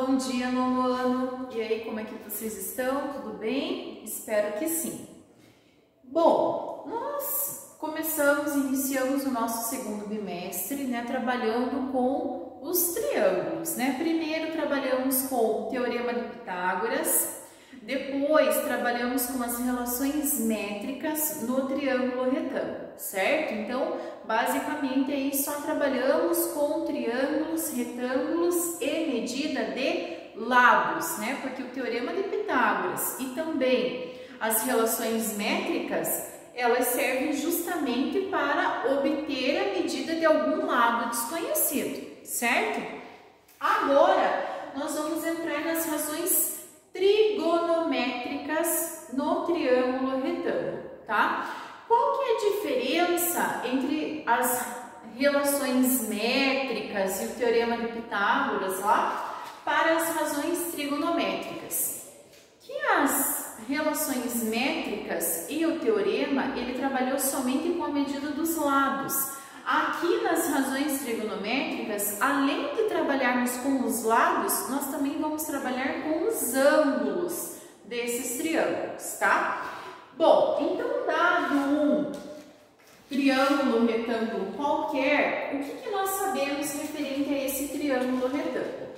bom dia, nono ano! E aí, como é que vocês estão? Tudo bem? Espero que sim. Bom, nós iniciamos o nosso segundo bimestre, né, trabalhando com os triângulos, né? Primeiro trabalhamos com o Teorema de Pitágoras, depois trabalhamos com as relações métricas no triângulo retângulo, certo? Então, basicamente aí só trabalhamos com triângulos, retângulos e medida de lados, né? Porque o Teorema de Pitágoras e também as relações métricas, elas servem justamente para obter a medida de algum lado desconhecido, certo? Agora, nós vamos entrar nas razões trigonométricas no triângulo retângulo, tá? Qual que é a diferença entre as relações métricas e o Teorema de Pitágoras lá para as razões trigonométricas? Que as relações métricas e o teorema, ele trabalhou somente com a medida dos lados. Aqui nas razões trigonométricas, além de trabalharmos com os lados, nós também vamos trabalhar com os ângulos desses triângulos, tá? Bom, então dado um triângulo retângulo qualquer, o que nós sabemos referente a esse triângulo retângulo?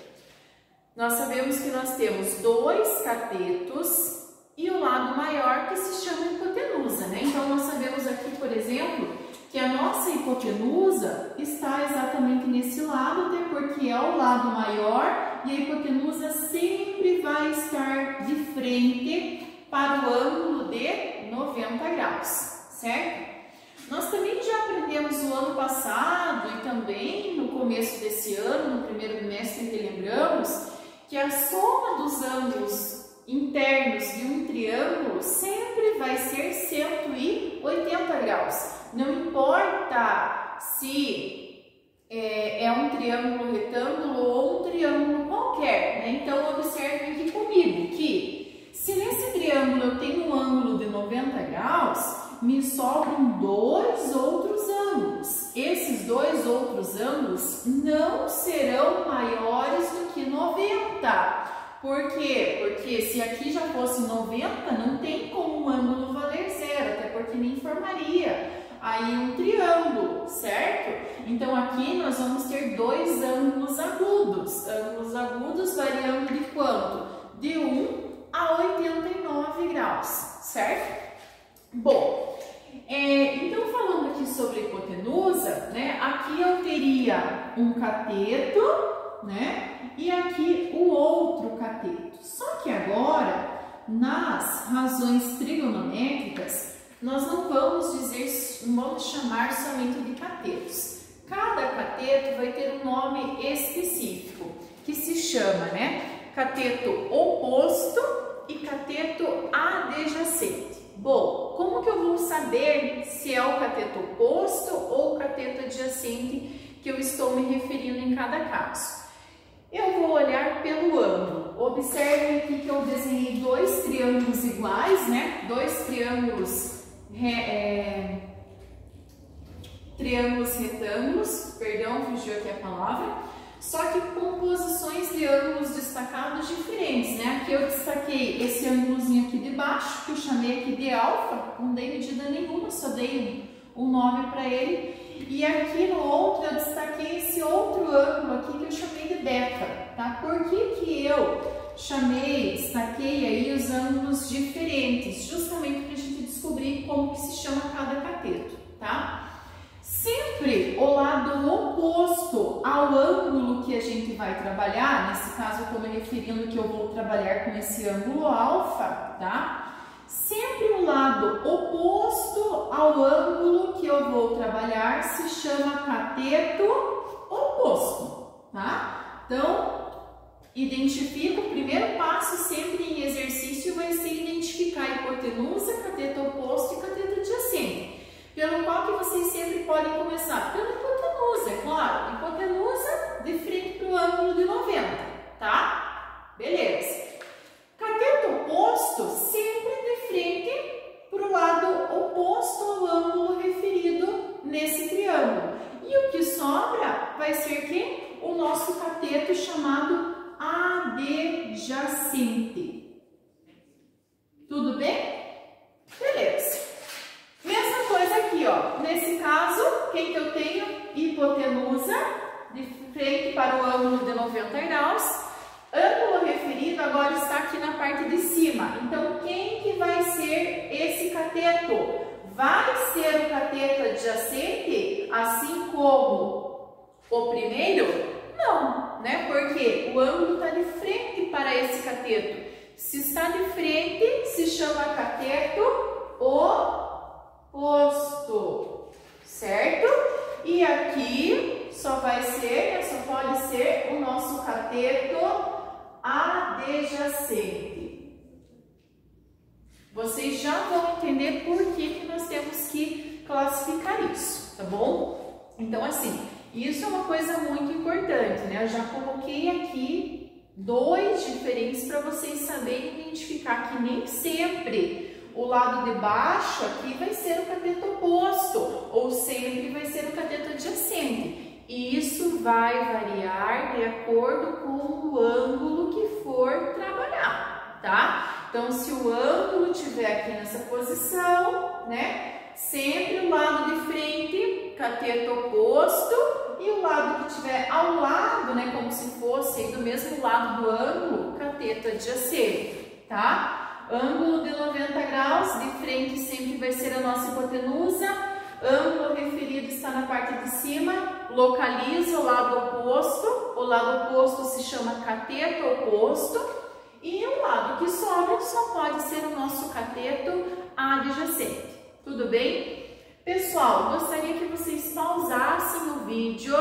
Nós sabemos que nós temos dois catetos e o lado maior que se chama hipotenusa, né? Então, nós sabemos aqui, por exemplo, que a nossa hipotenusa está exatamente nesse lado, até porque é o lado maior e a hipotenusa sempre vai estar de frente para o ângulo de 90 graus, certo? Nós também já aprendemos no ano passado e também no começo desse ano, no primeiro bimestre, relembramos que a soma dos ângulos internos de um triângulo sempre vai ser 180 graus. Não importa se é um triângulo retângulo ou um triângulo qualquer, né? Então, observem aqui comigo que se nesse triângulo eu tenho um ângulo de 90 graus, me sobram dois outros ângulos. Esses dois outros ângulos não serão maiores do que 90. Por quê? Porque se aqui já fosse 90, não tem como um ângulo valer zero, até porque nem formaria aí um triângulo, certo? Então aqui nós vamos ter dois ângulos agudos variando de quanto? De 1 a 89 graus, certo? Bom, então falando aqui sobre a hipotenusa, né? Aqui eu teria um cateto, né? E aqui o outro cateto. Só que agora, nas razões trigonométricas, nós não vamos chamar somente de catetos. Cada cateto vai ter um nome específico, que se chama, né, cateto oposto e cateto adjacente. Bom, como que eu vou saber se é o cateto oposto ou o cateto adjacente que eu estou me referindo em cada caso? Eu vou olhar pelo ângulo. Observem aqui que eu desenhei dois triângulos iguais, né? Dois triângulos retângulos, perdão, fugiu aqui a palavra, só que com posições de ângulos destacados diferentes, né? Aqui eu destaquei esse ângulozinho aqui de baixo, que eu chamei aqui de alfa, não dei medida nenhuma, só dei um nome para ele. E aqui no outro eu destaquei esse outro ângulo aqui que eu chamei de beta, tá? Por que eu destaquei aí os ângulos diferentes? Justamente para a gente descobrir como que se chama cada cateto, tá? Sempre o lado oposto ao ângulo que a gente vai trabalhar, nesse caso eu estou me referindo que eu vou trabalhar com esse ângulo alfa, tá? Sempre o lado oposto ao ângulo que eu vou trabalhar se chama cateto oposto, tá? Então, identifica, o primeiro passo sempre em exercício vai ser identificar a hipotenusa, cateto oposto e cateto adjacente, pelo qual que vocês sempre podem começar pela hipotenusa, é claro, hipotenusa de frente para o ângulo de 90, tá? Beleza. Cateto oposto sempre de frente para o lado oposto ao ângulo referido nesse triângulo. E o que sobra vai ser que o nosso cateto chamado adjacente. Tudo bem? Beleza. Mesma coisa aqui, ó. Nesse caso, quem que eu tenho? Hipotenusa, de frente para o ângulo de 90 graus. Ângulo referido agora está aqui na parte de cima. Então, quem que vai ser esse cateto? Vai ser o cateto adjacente, assim como o primeiro? Não, né? Porque o ângulo está de frente para esse cateto. Se está de frente, se chama cateto oposto, certo? E aqui só vai ser, só pode ser o nosso cateto adjacente. Vocês já vão entender por que nós temos que classificar isso, tá bom? Então, assim, isso é uma coisa muito importante, né? Eu já coloquei aqui dois diferentes para vocês saberem identificar que nem sempre o lado de baixo aqui vai ser o cateto oposto, ou sempre vai ser o cateto adjacente. E isso vai variar de acordo com o ângulo que for trabalhar, tá? Então, se o ângulo estiver aqui nessa posição, né? Sempre o lado de frente, cateto oposto, e o lado que estiver ao lado, né? Como se fosse do mesmo lado do ângulo, cateto adjacente, tá? Ângulo de 90 graus, de frente sempre vai ser a nossa hipotenusa. Ângulo referido está na parte de cima, localiza o lado oposto. O lado oposto se chama cateto oposto. E o lado que sobra só pode ser o nosso cateto adjacente. Tudo bem? Pessoal, gostaria que vocês pausassem o vídeo,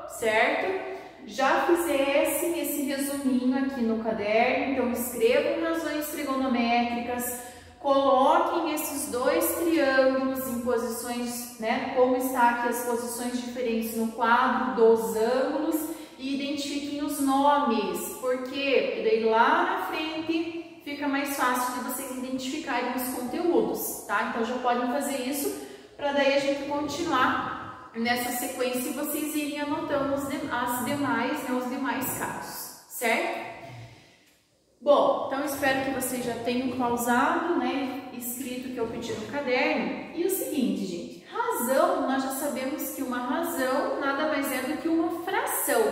certo? Já fizessem esse resuminho aqui no caderno, então escrevam razões trigonométricas, coloquem esses dois triângulos em posições, né, como está aqui as posições diferentes no quadro dos ângulos e identifiquem os nomes, porque daí lá na frente fica mais fácil de vocês identificarem os conteúdos, tá? Então já podem fazer isso para daí a gente continuar nessa sequência e vocês irem anotando os demais casos, certo? Bom, então espero que vocês já tenham pausado, né, escrito o que eu pedi no caderno. E o seguinte, gente, razão, nós já sabemos que uma razão nada mais é do que uma fração,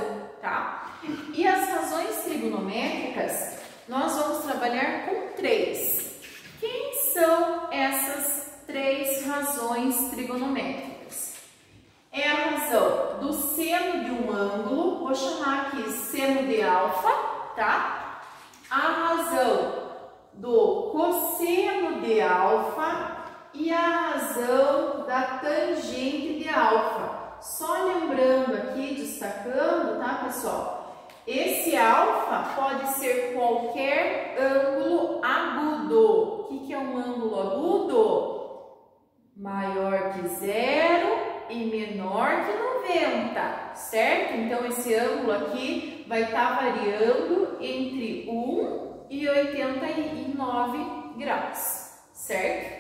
tá? E as razões trigonométricas, nós vamos trabalhar com três. Quem são essas três razões trigonométricas? É a razão do seno de um ângulo, vou chamar aqui seno de alfa, tá? A razão do cosseno de alfa e a razão da tangente de alfa. Só lembrando aqui, destacando, tá, pessoal? Esse alfa pode ser qualquer ângulo agudo. O que é um ângulo agudo? Maior que 0 e menor que 90, certo? Então, esse ângulo aqui vai estar variando entre 1 e 89 graus, certo?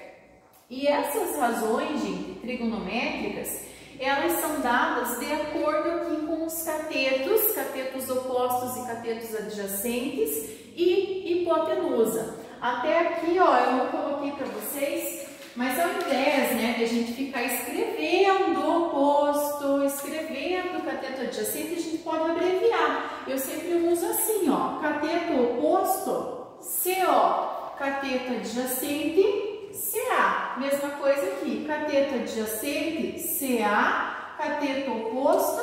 E essas razões, gente, trigonométricas, elas são dadas de acordo aqui com os catetos opostos e catetos adjacentes e hipotenusa. Até aqui, ó, eu não coloquei para vocês, mas ao invés, né, de a gente ficar escrevendo o oposto, escrevendo o cateto adjacente, a gente pode abreviar. Eu sempre uso assim, ó, cateto oposto, CO, cateto adjacente, CA. Mesma coisa aqui, cateto adjacente, CA, cateto oposto,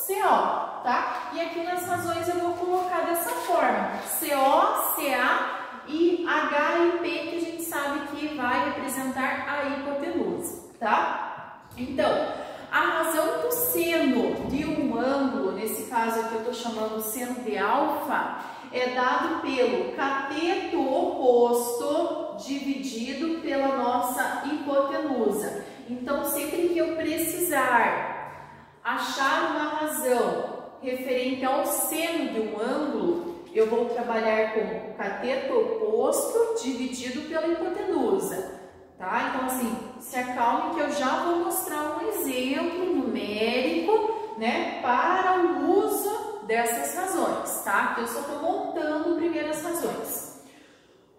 CO, tá? E aqui nas razões eu vou colocar dessa forma, CO, CA e H e P, que a gente sabe que vai representar a hipotenusa, tá? Então, a razão do seno de um ângulo, nesse caso aqui eu estou chamando seno de alfa, é dado pelo cateto oposto dividido pela nossa hipotenusa. Então, sempre que eu precisar achar uma razão referente ao seno de um ângulo, eu vou trabalhar com o cateto oposto dividido pela hipotenusa, tá? Então, assim, se acalme que eu já vou mostrar um exemplo numérico, né, para o uso dessas razões, tá? Eu só estou montando primeiras razões.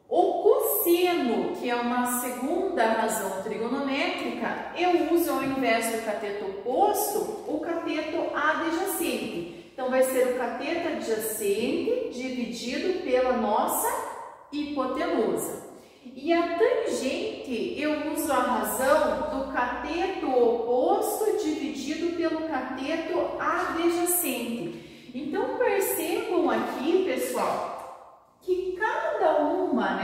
O cosseno, que é uma segunda razão trigonométrica, eu uso ao invés do cateto oposto, o cateto adjacente. Então, vai ser o cateto adjacente dividido pela nossa hipotenusa. E a tangente, eu uso a razão do cateto oposto dividido pelo cateto adjacente. Então, percebam aqui, pessoal, que cada uma,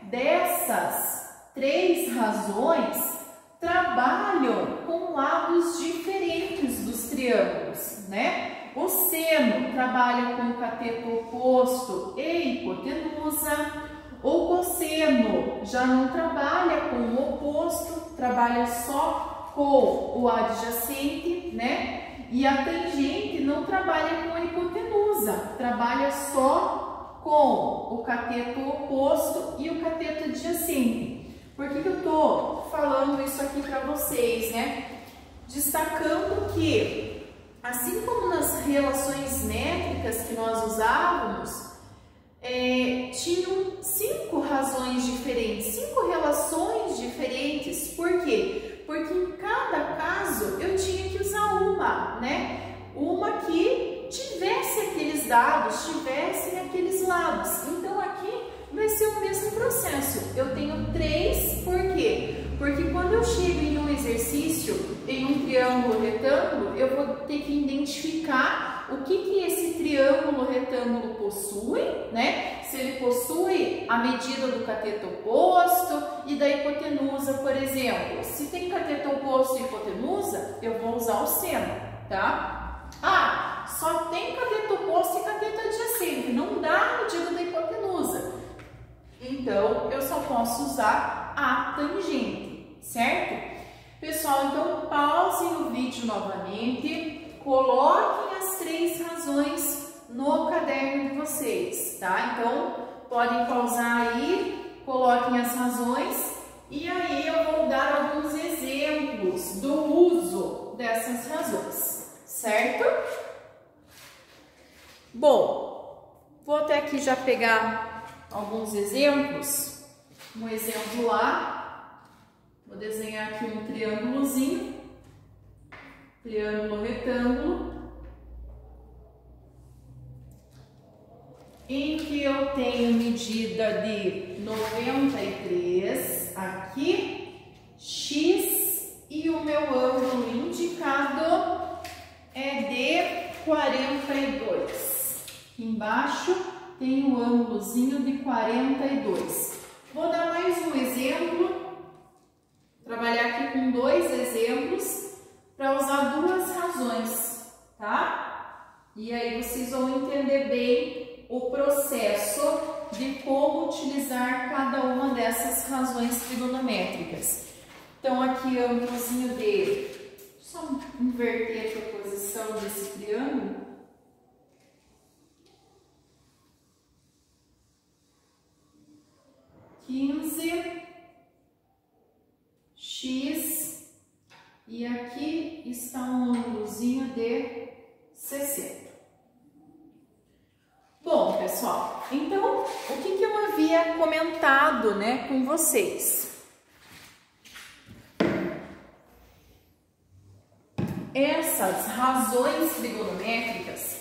dessas três razões trabalham com lados diferentes dos triângulos, O seno trabalha com o cateto oposto e hipotenusa. O cosseno já não trabalha com o oposto, trabalha só com o adjacente, E a tangente não trabalha com a hipotenusa, trabalha só com o cateto oposto e o cateto adjacente. Por que eu estou falando isso aqui para vocês, Destacando que, assim como nas relações métricas que nós usávamos, tinham 5 razões diferentes, 5 relações diferentes. Por quê? Porque em cada caso eu tinha que usar uma, Uma que tivesse aqueles dados, tivesse aqueles lados. Então aqui vai ser o mesmo processo. Eu tenho 3, por quê? Porque quando eu chego em um exercício, em um triângulo retângulo, eu vou ter que identificar o que esse triângulo retângulo possui, Se ele possui a medida do cateto oposto e da hipotenusa, por exemplo. Se tem cateto oposto e hipotenusa, eu vou usar o seno, tá? Ah, só tem cateto oposto e cateto adjacente, não dá a medida da hipotenusa. Então, eu só posso usar a tangente, certo? Pessoal, então pausem o vídeo novamente, coloquem as 3 razões no caderno de vocês, tá? Então, podem pausar aí, coloquem as razões e aí eu vou dar alguns exemplos do uso dessas razões, certo? Bom, vou até aqui já pegar alguns exemplos. Um exemplo lá, vou desenhar aqui um triângulozinho, triângulo retângulo, em que eu tenho medida de 93 aqui, x, e o meu ângulo indicado é de 42. Aqui embaixo tem um ângulozinho de 42. Vou dar mais um exemplo, trabalhar aqui com 2 exemplos para usar 2 razões, tá? E aí vocês vão entender bem o processo de como utilizar cada uma dessas razões trigonométricas. Então aqui ângulozinho de, só inverter aqui a posição desse triângulo. X, e aqui está um ângulozinho de 60. Bom, pessoal, então o que eu havia comentado, com vocês? Essas razões trigonométricas,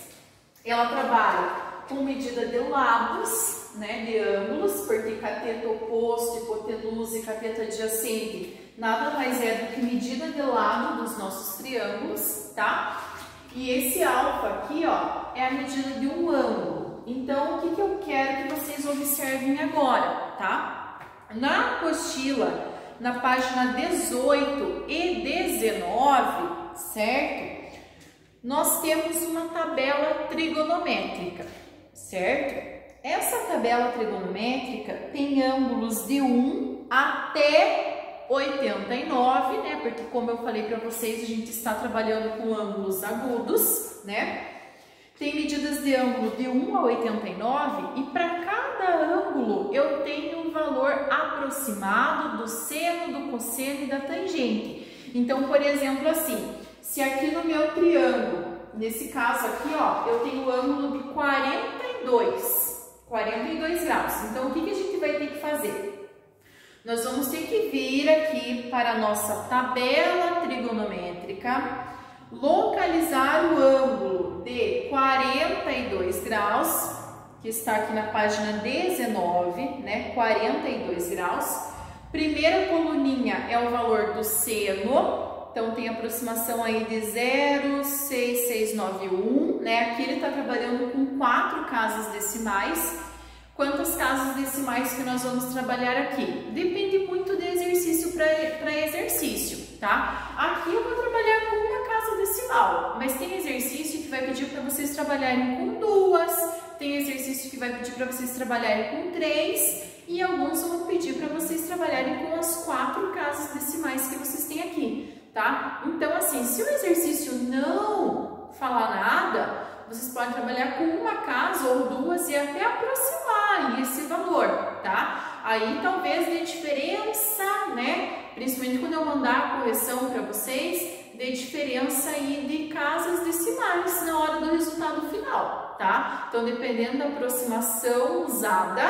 ela trabalha com medida de lados, de ângulos, porque cateto oposto, hipotenusa e cateto adjacente nada mais é do que medida de lado dos nossos triângulos, tá? E esse alfa aqui, ó, é a medida de um ângulo. Então, o que eu quero que vocês observem agora, tá? Na apostila, na página 18 e 19, certo? Nós temos uma tabela trigonométrica, certo? Essa tabela trigonométrica tem ângulos de 1 até 89, Porque como eu falei para vocês, a gente está trabalhando com ângulos agudos, Tem medidas de ângulo de 1 a 89 e para cada ângulo eu tenho um valor aproximado do seno, do cosseno e da tangente. Então, por exemplo, assim, se aqui no meu triângulo nesse caso aqui, ó, eu tenho o ângulo de 42 graus. Então, o que a gente vai ter que fazer? Nós vamos ter que vir aqui para a nossa tabela trigonométrica, localizar o ângulo de 42 graus, que está aqui na página 19, né? 42 graus. Primeira coluninha é o valor do seno. Então, tem aproximação aí de 0,6691, né? Aqui ele está trabalhando com 4 casas decimais. Quantas casas decimais que nós vamos trabalhar aqui? Depende muito de exercício para exercício, tá? Aqui eu vou trabalhar com uma casa decimal, mas tem exercício que vai pedir para vocês trabalharem com 2, tem exercício que vai pedir para vocês trabalharem com 3 e alguns vão pedir para vocês trabalharem com as 4 casas decimais que vocês têm aqui. Tá? Então, assim, se o exercício não falar nada, vocês podem trabalhar com uma casa ou 2 e até aproximar esse valor, tá? Aí, talvez dê diferença, né? Principalmente quando eu mandar a correção para vocês, dê diferença aí de casas decimais na hora do resultado final, tá? Então, dependendo da aproximação usada,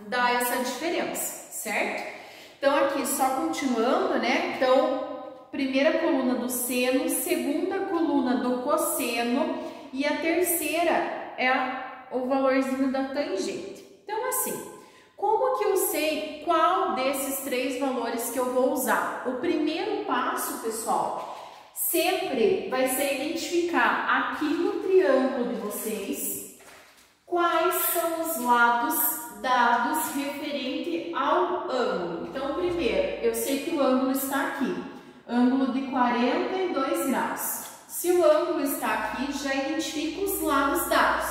dá essa diferença, certo? Então, aqui, só continuando, né? Então, primeira coluna do seno, segunda coluna do cosseno e a terceira é o valorzinho da tangente. Então, assim, como que eu sei qual desses 3 valores que eu vou usar? O primeiro passo, pessoal, sempre vai ser identificar aqui no triângulo de vocês quais são os lados dados referente ao ângulo. Então, primeiro, eu sei que o ângulo está aqui. Ângulo de 42 graus. Se o ângulo está aqui, já identifico os lados dados.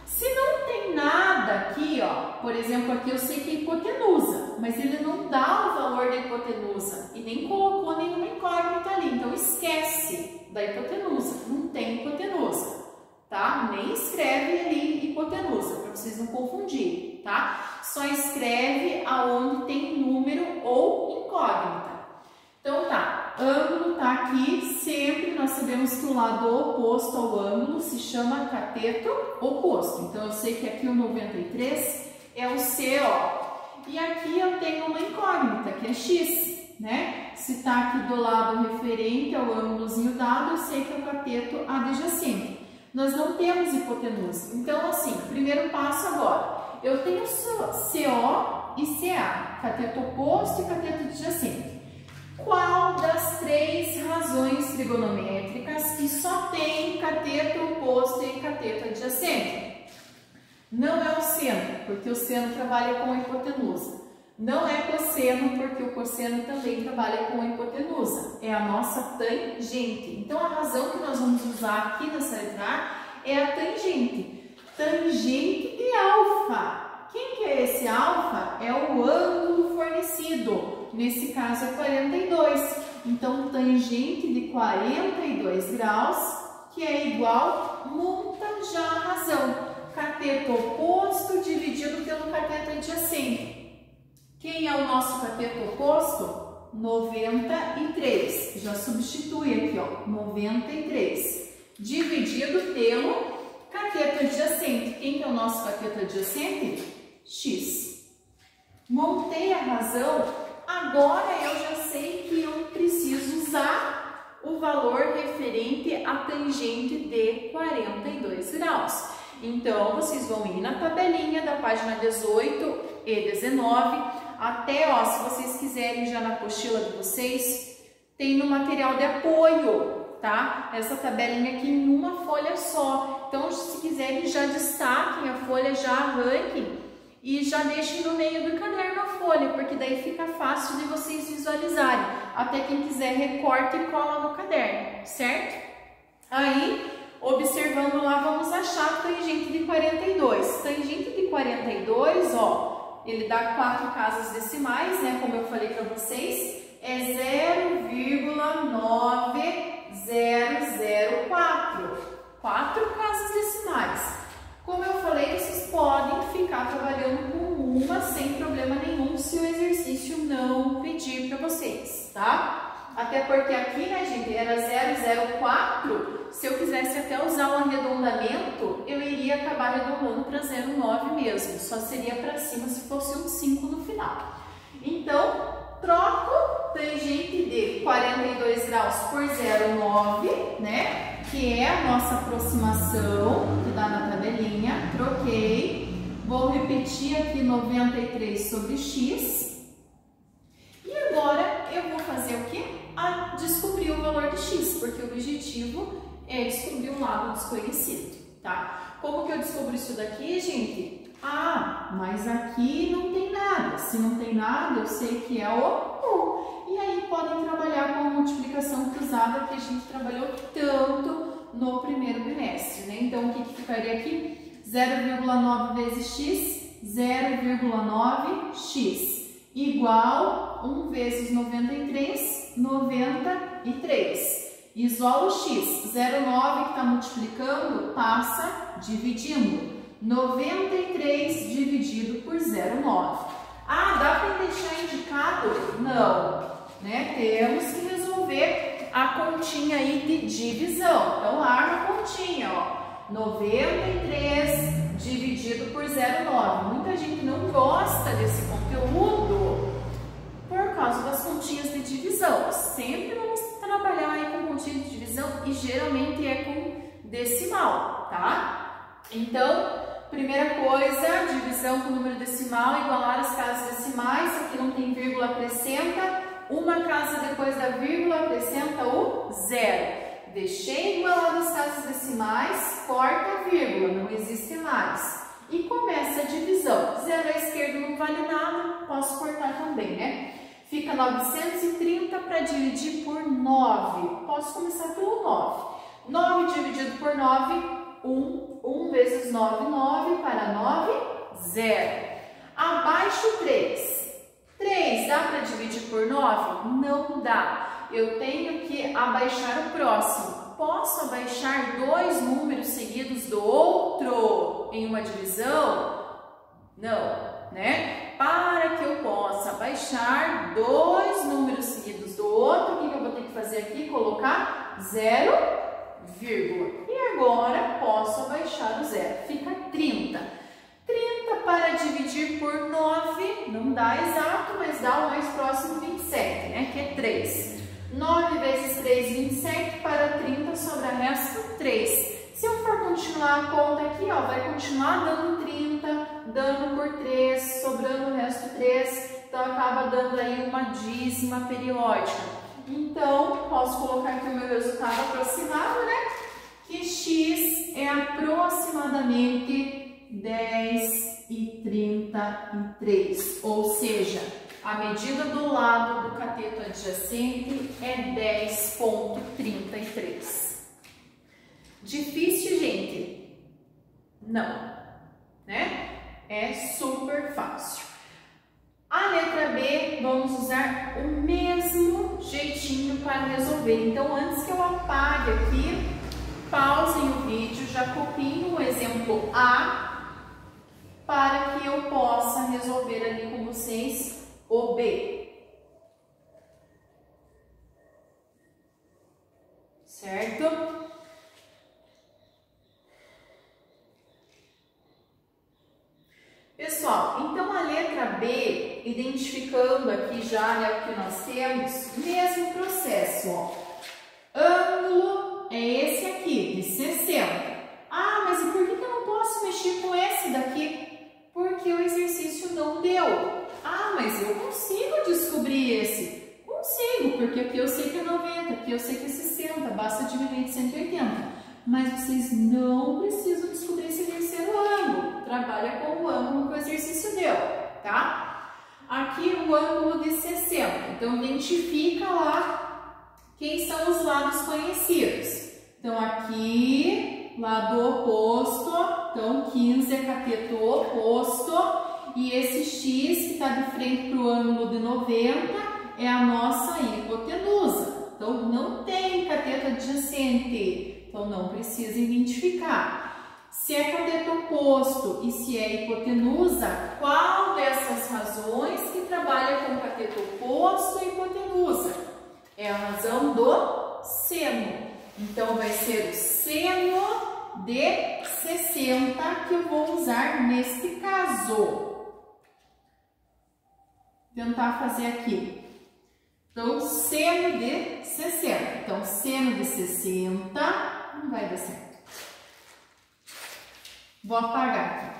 Se não tem nada aqui, ó, por exemplo, aqui eu sei que é hipotenusa, mas ele não dá o valor da hipotenusa e nem colocou nenhuma incógnita ali, então esquece da hipotenusa, não tem hipotenusa, tá? Nem escreve ali hipotenusa, para vocês não confundirem, tá? Só escreve aonde tem número ou incógnita. Então tá, ângulo tá aqui, sempre nós sabemos que o lado oposto ao ângulo se chama cateto oposto. Então eu sei que aqui o 93 é o CO. E aqui eu tenho uma incógnita, que é X, né? Se tá aqui do lado referente ao ângulozinho dado, eu sei que é o cateto adjacente. Nós não temos hipotenusa. Então assim, primeiro passo agora, eu tenho CO e CA, cateto oposto e cateto adjacente. Qual das 3 razões trigonométricas que só tem cateto oposto e cateto adjacente? Não é o seno, porque o seno trabalha com a hipotenusa. Não é cosseno, porque o cosseno também trabalha com a hipotenusa. É a nossa tangente. Então, a razão que nós vamos usar aqui nessa letra A é a tangente. Tangente de alfa. Quem que é esse alfa? É o ângulo fornecido. Nesse caso é 42. Então, tangente de 42 graus, que é igual, monta já a razão. Cateto oposto dividido pelo cateto adjacente. Quem é o nosso cateto oposto? 93. Já substitui aqui, ó, 93. Dividido pelo cateto adjacente. Quem que é o nosso cateto adjacente? X. Montei a razão. Agora eu já sei que eu preciso usar o valor referente à tangente de 42 graus. Então, vocês vão ir na tabelinha da página 18 e 19, até, ó, se vocês quiserem já na apostila de vocês, tem no material de apoio, tá? Essa tabelinha aqui em uma folha só. Então, se quiserem, já destaquem a folha, já arranquem e já deixem no meio do caderno a folha, porque daí fica fácil de vocês visualizarem. Até quem quiser recorta e cola no caderno, certo? Aí, observando lá, vamos achar a tangente de 42. Tangente de 42, ó, ele dá 4 casas decimais, né? Como eu falei para vocês, é 0,9004. 4 casas decimais. Como eu falei, vocês podem ficar trabalhando com uma sem problema nenhum se o exercício não pedir para vocês, tá? Até porque aqui, né, gente, era 004. Se eu quisesse arredondamento, eu iria acabar arredondando para 0,9 mesmo, só seria para cima se fosse um 5 no final. Então, troco tangente de 42 graus por 0,9, né? Que é a nossa aproximação que dá na tabelinha. Troquei. Vou repetir aqui 93 sobre x. E agora eu vou fazer o quê? Descobrir o valor de x, porque o objetivo é descobrir um lado desconhecido, tá? Como que eu descubro isso daqui, gente? Ah, mas aqui não tem nada. Se não tem nada, eu sei que é o 1. E aí podem trabalhar com a multiplicação cruzada que a gente trabalhou tanto no primeiro bimestre, né? Então, o que ficaria aqui? 0,9 vezes x, 0,9x, igual 1 vezes 93, 93. Isolo x, 0,9 que está multiplicando, passa dividindo. 93 dividido por 0,9. Ah, dá para deixar indicado? Não, né? Temos que resolver a continha aí de divisão. Então, larga a continha, ó. 93 dividido por 0,9. Muita gente não gosta desse conteúdo por causa das continhas de divisão. Sempre vamos trabalhar aí com continha de divisão e geralmente é com decimal, tá? Então, primeira coisa, divisão com número decimal, igualar as casas decimais. Aqui não tem vírgula, acrescenta. Uma casa depois da vírgula, acrescenta o 0. Deixei igualado as casas decimais, corta a vírgula, não existe mais. E começa a divisão. 0 à esquerda não vale nada, posso cortar também, né? Fica 930 para dividir por 9. Posso começar pelo 9. 9 dividido por 9, 1. 1 vezes 9, 9 para 9, 0. Abaixo 3. 3 dá para dividir por 9? Não dá. Eu tenho que abaixar o próximo. Posso abaixar dois números seguidos do outro em uma divisão? Não, né? Para que eu possa abaixar dois números seguidos do outro, o que eu vou ter que fazer aqui? Colocar 0, vírgula. E agora posso abaixar o 0. Fica 30. 30 para dividir por 9, não dá exato, mas dá o mais próximo 27, né? Que é 3. 9 vezes 3, 27, para 30 sobra resto 3. Se eu for continuar a conta aqui, ó, vai continuar dando 30, dando por 3, sobrando o resto 3, então acaba dando aí uma dízima periódica. Então, posso colocar aqui o meu resultado aproximado, né? Que x é aproximadamente 10,33, ou seja, a medida do lado do cateto adjacente é 10,33. Difícil, gente? Não, né? É super fácil. A letra B, vamos usar o mesmo jeitinho para resolver. Então, antes que eu apague aqui, pausem o vídeo, já copiem o exemplo A para que eu possa resolver ali com vocês o B. Certo? Pessoal, então a letra B, identificando aqui já, né, o que nós temos, mesmo processo, ó. Ângulo é esse aqui, de 60. Ah, mas e por que eu não posso mexer com esse daqui? Porque o exercício não deu. Ah, mas eu consigo descobrir esse. Consigo, porque aqui eu sei que é 90, aqui eu sei que é 60, basta diminuir de 180. Mas vocês não precisam descobrir esse terceiro ângulo. Trabalha com o ângulo que o exercício deu, tá? Aqui o ângulo de 60. Então, identifica lá quem são os lados conhecidos. Então, aqui, lado oposto. Então, 15 é cateto oposto. E esse x que está de frente para o ângulo de 90 é a nossa hipotenusa. Então, não tem cateto adjacente. Então, não precisa identificar. Se é cateto oposto e se é hipotenusa, qual dessas razões que trabalha com cateto oposto e hipotenusa? É a razão do seno. Então, vai ser o seno de 60 que eu vou usar neste caso. Vou tentar fazer aqui. Então, seno de 60. Então, seno de 60 não vai dar certo. Vou apagar aqui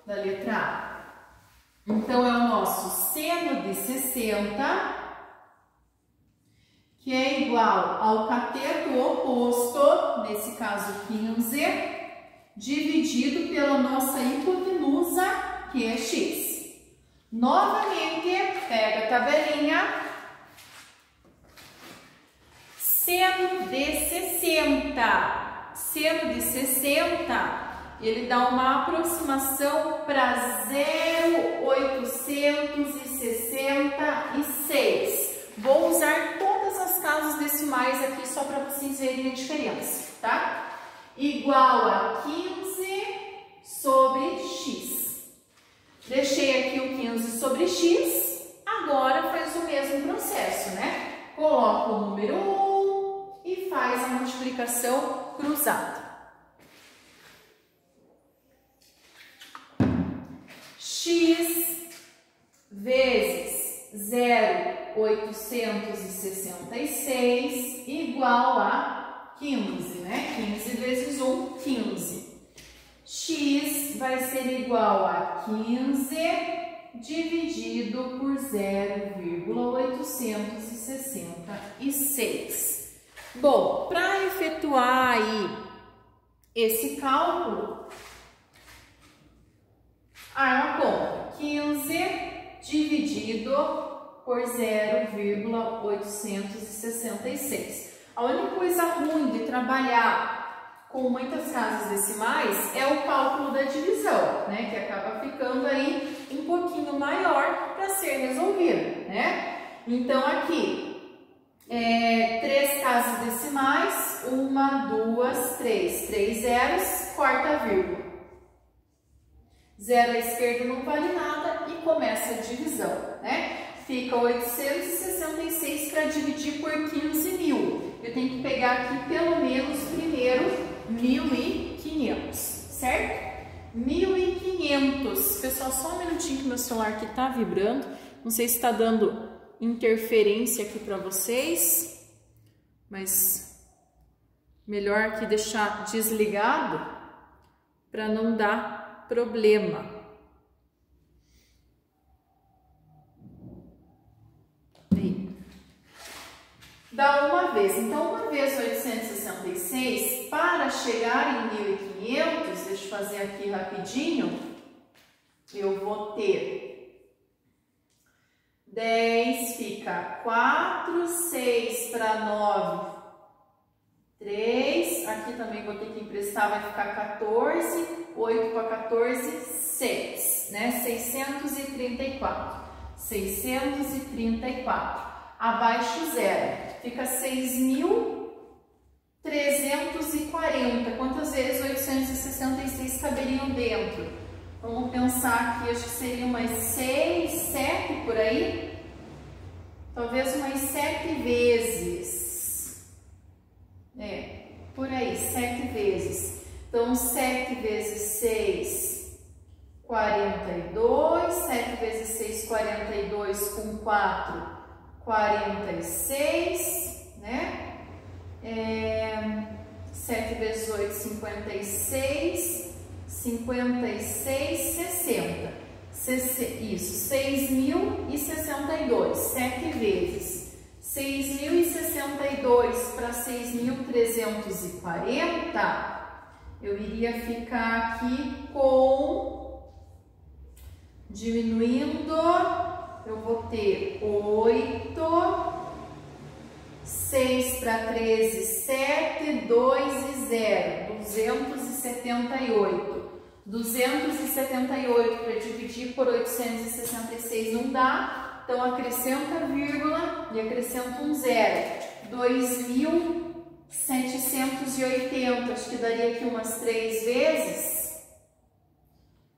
da letra A. Então, é o nosso seno de 60, que é igual ao cateto oposto, nesse caso 15, dividido pela nossa hipotenusa, que é x. Novamente, pega a tabelinha. Seno de 60. Seno de 60, ele dá uma aproximação para 0,866. Vou usar todas as casas decimais aqui só para vocês verem a diferença, tá? Igual a 15 sobre x. Deixei aqui o 15 sobre x, agora faz o mesmo processo, né? Coloca o número 1 e faz a multiplicação cruzada. X vezes 0,866 igual a 15, né? 15 vezes 1, 15. X vai ser igual a 15 dividido por 0,866. Bom, para efetuar aí esse cálculo, é uma conta. 15 dividido por 0,866. A única coisa ruim de trabalhar com muitas casas decimais é o cálculo da divisão, né? Que acaba ficando aí um pouquinho maior para ser resolvido, né? Então, aqui, 3 casas decimais, 1, 2, 3. 3 zeros, corta a vírgula. 0 à esquerda não vale nada e começa a divisão, né? Fica 866 para dividir por 15.000. Eu tenho que pegar aqui pelo menos primeiro 1.500, certo? 1.500. Pessoal, só um minutinho que meu celular aqui tá vibrando. Não sei se está dando interferência aqui para vocês, mas melhor aqui deixar desligado para não dar problema. Dá uma vez. Então, uma vez 866, para chegar em 1.500, deixa eu fazer aqui rapidinho, eu vou ter 10, fica 4, 6 para 9, 3, aqui também vou ter que emprestar, vai ficar 14, 8 para 14, 6, né? 634. 634. Abaixo zero. Fica 6.340. Quantas vezes 866 caberiam dentro? Vamos pensar aqui, acho que seria umas 6, 7 por aí. Talvez umas 7 vezes. Por aí, 7 vezes. Então, 7 vezes 6, 42. 7 vezes 6, 42 com 4. 46, né? 7 vezes 8, 56, 56, 60. Isso, 6.062, 7 vezes. 6.062 para 6.340, eu iria ficar aqui com, diminuindo, eu vou ter 8, 6 para 13, 7, 2 e 0, 278. 278 para dividir por 866 não dá, então acrescenta vírgula e acrescenta um zero. 2.780, acho que daria aqui umas 3 vezes.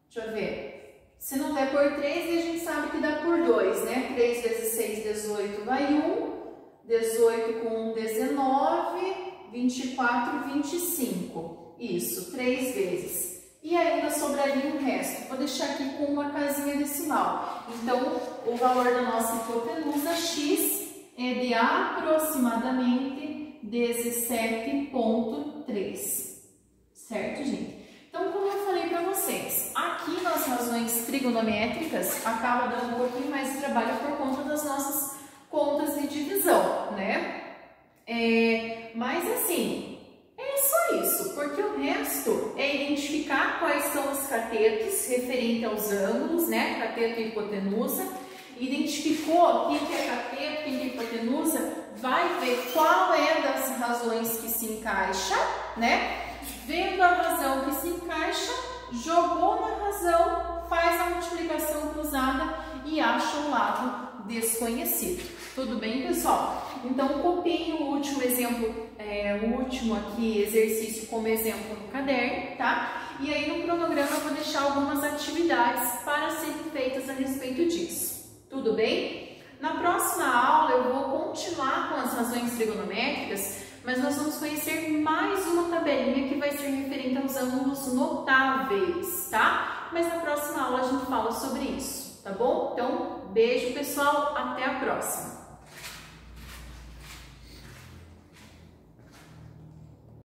Deixa eu ver. Se não der por 3, a gente sabe que dá por 2, né? 3 vezes 6, 18, vai 1. 18 com 1, 19. 24, 25. Isso, 3 vezes. E ainda sobraria um resto. Vou deixar aqui com uma casinha decimal. Então, o valor da nossa hipotenusa x é de aproximadamente 17,3. Certo, gente? Então, como eu falei para vocês, aqui nas razões trigonométricas acaba dando um pouquinho mais de trabalho por conta das nossas contas de divisão, né? Mas assim, é só isso, porque o resto é identificar quais são os catetos referente aos ângulos, né? Cateto e hipotenusa. Identificou quem que é cateto, quem que é hipotenusa, vai ver qual é das razões que se encaixa, né? Vendo a razão que se encaixa, jogou na razão, faz a multiplicação cruzada e acha o lado desconhecido. Tudo bem, pessoal? Então, copiem o último exemplo, o último aqui exercício como exemplo no caderno, tá? E aí no cronograma eu vou deixar algumas atividades para serem feitas a respeito disso. Tudo bem? Na próxima aula eu vou continuar com as razões trigonométricas, mas nós vamos conhecer mais uma tabelinha que vai ser referente aos ângulos notáveis, tá? Mas na próxima aula a gente fala sobre isso, tá bom? Então, beijo, pessoal, até a próxima!